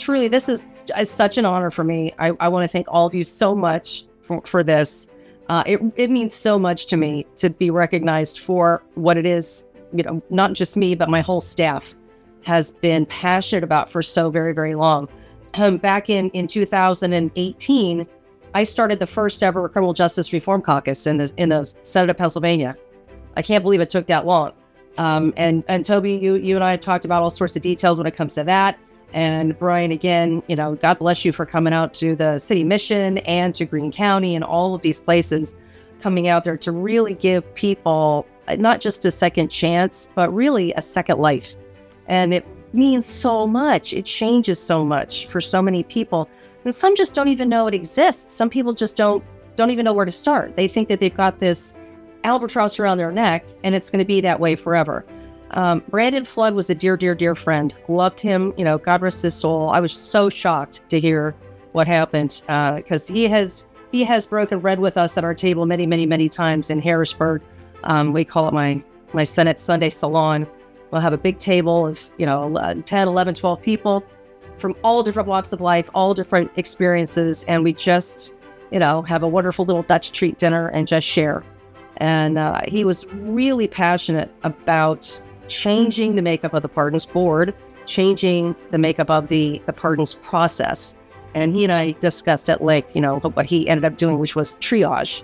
truly, this is such an honor for me. I want to thank all of you so much for this. It means so much to me to be recognized for what it is, not just me, but my whole staff has been passionate about for so very, very long. Back in 2018, I started the first ever criminal justice reform caucus in the Senate of Pennsylvania. I can't believe it took that long. And Toby, you and I have talked about all sorts of details when it comes to that. And Brian, again, God bless you for coming out to the city mission and to Greene County and all of these places, coming out there to really give people not just a second chance, but really a second life. And it means so much. It changes so much for so many people. And some just don't even know it exists. Some people just don't even know where to start. They think that they've got this albatross around their neck and it's going to be that way forever. Brandon Flood was a dear, dear, dear friend. Loved him, God rest his soul. I was so shocked to hear what happened because he has broken bread with us at our table many, many, many times in Harrisburg. We call it my Senate Sunday Salon. We'll have a big table of, 10, 11, 12 people from all different walks of life, all different experiences. And we just, have a wonderful little Dutch treat dinner and just share. And he was really passionate about changing the makeup of the pardons board, changing the makeup of the pardons process. And he and I discussed at length, what he ended up doing, which was triage,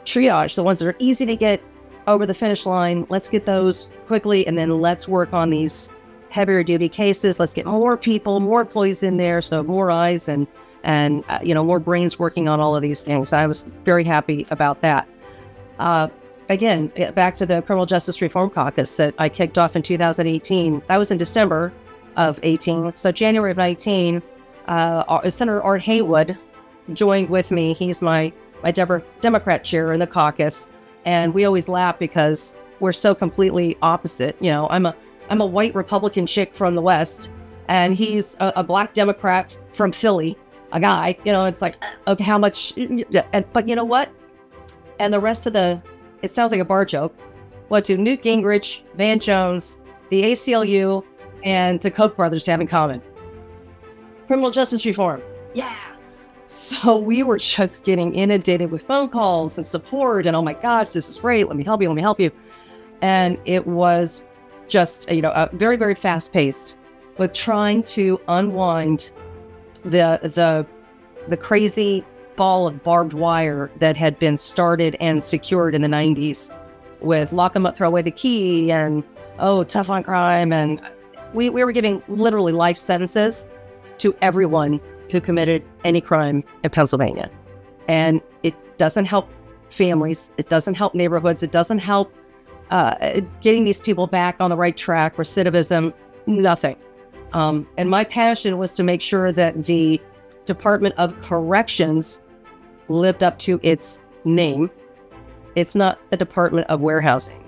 the ones that are easy to get over the finish line. Let's get those quickly. And then let's work on these heavier duty cases. Let's get more people, more employees in there. So more eyes and more brains working on all of these things. I was very happy about that. Again, back to the Criminal Justice Reform Caucus that I kicked off in 2018. That was in December of 18. So January of 19, Senator Art Haywood joined with me. He's my Democrat chair in the caucus. And we always laugh because we're so completely opposite. I'm a white Republican chick from the West, and he's a black Democrat from Philly, a guy. It's like, okay, how much? But you know what? And the rest of it sounds like a bar joke. What do Newt Gingrich, Van Jones, the ACLU, and the Koch brothers have in common? Criminal justice reform. Yeah. So we were just getting inundated with phone calls and support and, oh my gosh, this is great. Let me help you. And it was just, a very, very fast paced with trying to unwind the crazy ball of barbed wire that had been started and secured in the 90s with lock 'em up, throw away the key and, tough on crime. And we were giving literally life sentences to everyone who committed any crime in Pennsylvania. And it doesn't help families. It doesn't help neighborhoods. It doesn't help getting these people back on the right track, recidivism, nothing. And my passion was to make sure that the Department of Corrections lived up to its name. It's not the Department of Warehousing.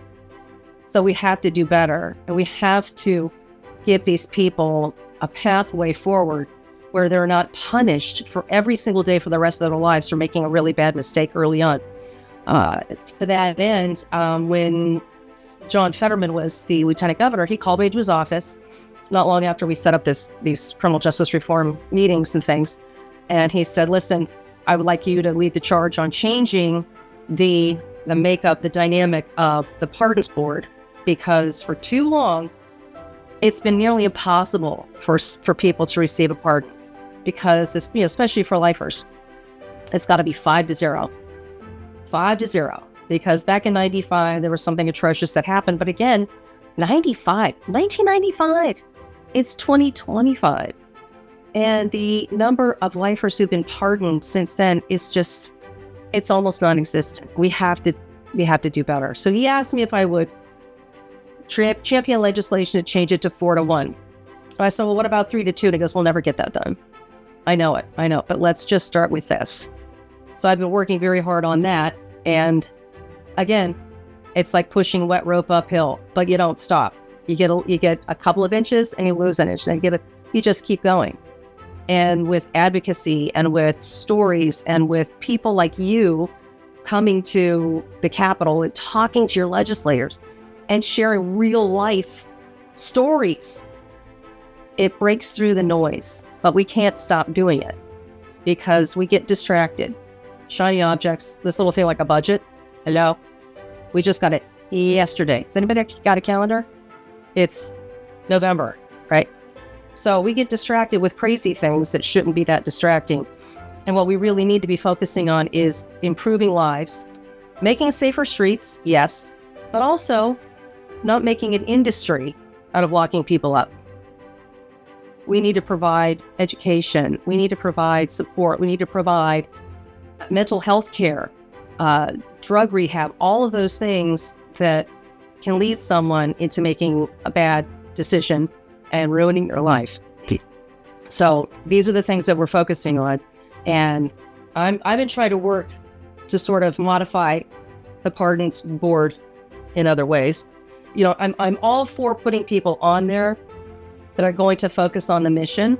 So we have to do better, and we have to give these people a pathway forward where they're not punished for every single day for the rest of their lives for making a really bad mistake early on. To that end, when John Fetterman was the lieutenant governor, he called me to his office not long after we set up these criminal justice reform meetings and things. And he said, listen, I would like you to lead the charge on changing the makeup, the dynamic of the pardons board, because for too long, it's been nearly impossible for people to receive a pardon, because it's, especially for lifers, it's got to be 5-0, because back in 95, there was something atrocious that happened. But again, 1995, it's 2025. And the number of lifers who've been pardoned since then is just, it's almost non-existent. We have to do better. So he asked me if I would champion legislation to change it to 4-1. I said, well, what about 3-2? And he goes, we'll never get that done. I know, but let's just start with this. So I've been working very hard on that. And again, it's like pushing wet rope uphill, but you don't stop. You get a couple of inches and you lose an inch. Then you just keep going. And with advocacy and with stories and with people like you coming to the Capitol and talking to your legislators and sharing real life stories, it breaks through the noise. but we can't stop doing it because we get distracted. Shiny objects, this little thing like a budget. Hello? We just got it yesterday. Has anybody got a calendar? It's November, right? So we get distracted with crazy things that shouldn't be that distracting. And what we really need to be focusing on is improving lives, making safer streets, yes, but also not making an industry out of locking people up. We need to provide education. We need to provide support. We need to provide mental health care, drug rehab, all of those things that can lead someone into making a bad decision and ruining their life. So these are the things that we're focusing on. And I've been trying to work to sort of modify the pardons board in other ways. You know, I'm all for putting people on there that are going to focus on the mission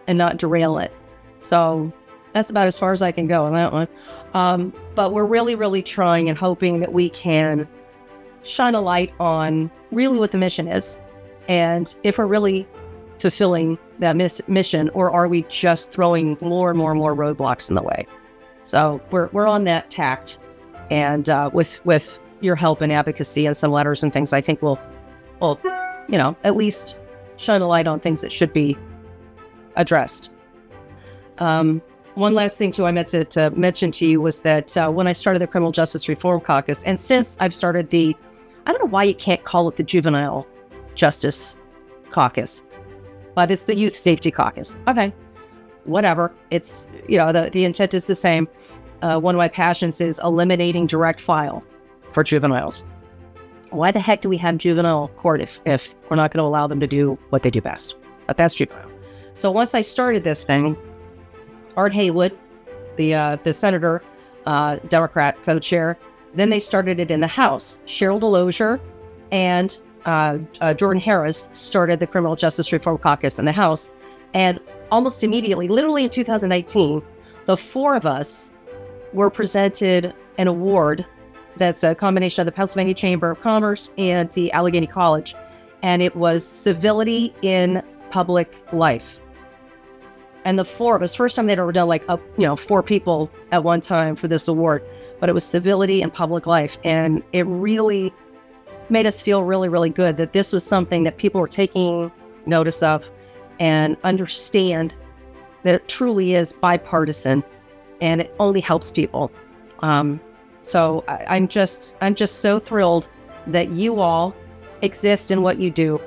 and not derail it. So that's about as far as I can go on that one. But we're really, really trying and hoping that we can shine a light on really what the mission is. And if we're really fulfilling that mission, or are we just throwing more and more and more roadblocks in the way? So we're on that tact. And with your help and advocacy and some letters and things, I think we'll at least shine a light on things that should be addressed. One last thing, too, I meant to mention to you was that when I started the Criminal Justice Reform Caucus, and since I've started I don't know why you can't call it the Juvenile Justice Caucus, but it's the Youth Safety Caucus. Okay, whatever. It's, the intent is the same. One of my passions is eliminating direct file for juveniles. Why the heck do we have juvenile court if we're not going to allow them to do what they do best? But that's juvenile. So once I started this thing, Art Haywood, the senator, Democrat co-chair, then they started it in the House. Cheryl Delosier and Jordan Harris started the Criminal Justice Reform Caucus in the House. And almost immediately, literally in 2019, the four of us were presented an award that's a combination of the Pennsylvania Chamber of Commerce and the Allegheny College. And it was Civility in Public Life. And the four of us, first time they'd ever done four people at one time for this award, but it was Civility in Public Life. And it really made us feel really, really good that this was something that people were taking notice of and understand that it truly is bipartisan and it only helps people. So I'm just so thrilled that you all exist in what you do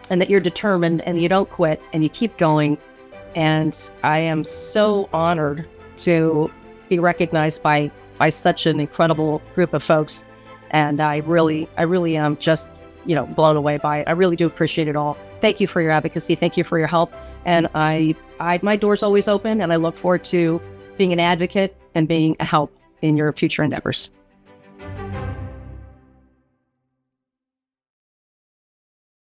and that you're determined and you don't quit and you keep going. And I am so honored to be recognized by such an incredible group of folks. And I really am just, blown away by it. I really do appreciate it all. Thank you for your advocacy. Thank you for your help. And my door's always open, and I look forward to being an advocate and being a help in your future endeavors.